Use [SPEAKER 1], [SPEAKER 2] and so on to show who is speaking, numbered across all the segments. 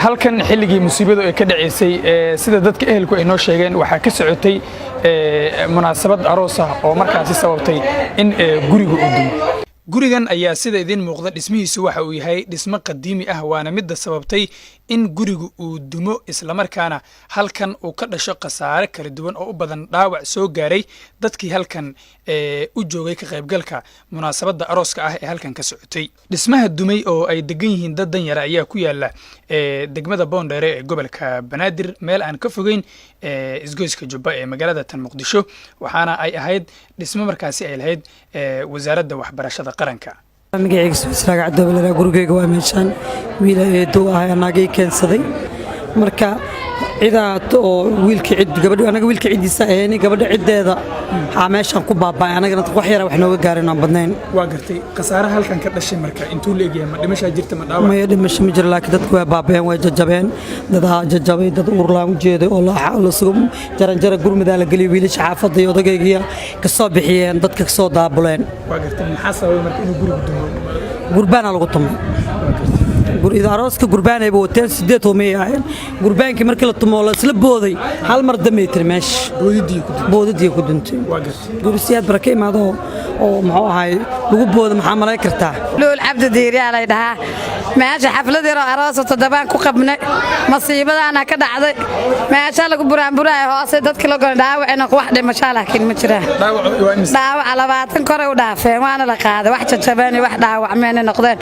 [SPEAKER 1] halkan xilligii musiibadu ay ka dhaceysay sida dadka ehelku ay noo sheegeen waxaa ka socotay munaasabad aroos ah oo markaasi sababtay in guriga uu dumo. gurigan ayaa sida idin muuqda dhismihiisu waxa uu yahay dhismo qadiimi ah waana midda sababtay in gurigu uu dumo isla markaana halkan uu ka dhasho khasaare kala duwan oo u badan dhaawac soo gaaray dadkii halkan u joogay ka qaybgalka munaasabadda arooska ah ee halkan ka socotay. dhismaha dumay oo ay degan yihiin dad dan yara ayaa ku yaala degmada Boondheere ee gobolka Banaadir meel aan ka fogeyn isgoyska Jubba ee magaalada tan Muqdisho waxaana ay ahayd dhismo markaasi ay lahayd wasaaradda waxbarashada qaranka.
[SPEAKER 2] magacayga Israaga Cabdullah gurigeyga waa meeshan wiil eedo ah anagay keensaday marka ciidaad oo wiilka cid gabadha anaga wiilka cidiisa aheen gabadha cideeda meeshan ku baabay anagana wax yar wax nooga gaarin aan badnayn.
[SPEAKER 1] waa gartay khasaaraha halkan ka dhashay marka intuu leeyahay ma dhimasha jirta ma dhaawac
[SPEAKER 2] ma dhimasho ma jiro laakiin dadku way baabeen way jajabeen dad jajabay dad urlaan u jeeday oo la sugo jaranjara gurmada la galiyo wiilasha xaafadda iyo odagayga ka soo bixiyeen dadka ka soo daabuleen.
[SPEAKER 1] waa gartay maxaa sababay marka inuu gurigu dumo
[SPEAKER 2] gurbaan lagu tumay guriga arooska gurbaan ay wateen 8 oo meeyeen gurbaankii markii la tumo la isla booday hal mar dameetir meesh boodidii ku duntay
[SPEAKER 1] waa gartay
[SPEAKER 2] gurisiyaad barakay maado oo maxuu ahay lagu boodo maxaa malay kartaa
[SPEAKER 3] luul cabdi diiriyaal ay dhahaa meesha xafladii aroos todobaan ku qabnay masiibadaana ka dhacday meesha lagu buraanburaayo hoose dadkii la go'an dhaawacna wax dhimasho laakiin ma jiraan dhaawac 20 kor u dhaafeen waana la qaaday wax jajabeen wax dhaawacmeen noqdeen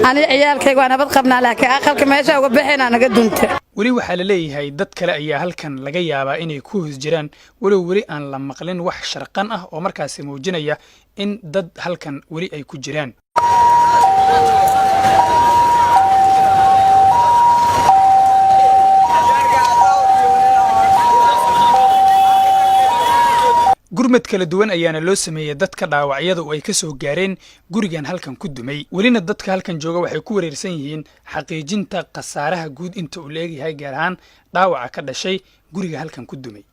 [SPEAKER 3] ani ciyaalkayga waa nabad qabnaa laakiin aqalka meesha uga bixina naga duntay.
[SPEAKER 1] weli waxaa la leeyahay dad kale ayaa halkan laga yaabaa inay ku hoos jiraan weli aan la maqlin wax sharqan ah oo markaasi muujinaya in dad halkan weli ay ku jiraan. gurmad kala duwan ayaana loo sameeyay dadka dhaawacyada oo ay ka soo gaareen gurigan halkan ku dumay welina dadka halkan jooga waxay ku wareersan yihiin xaqiijinta khasaaraha guud inta uu leeyahay gaar ahaan dhaawaca ka dhashay guriga halkan ku dumay.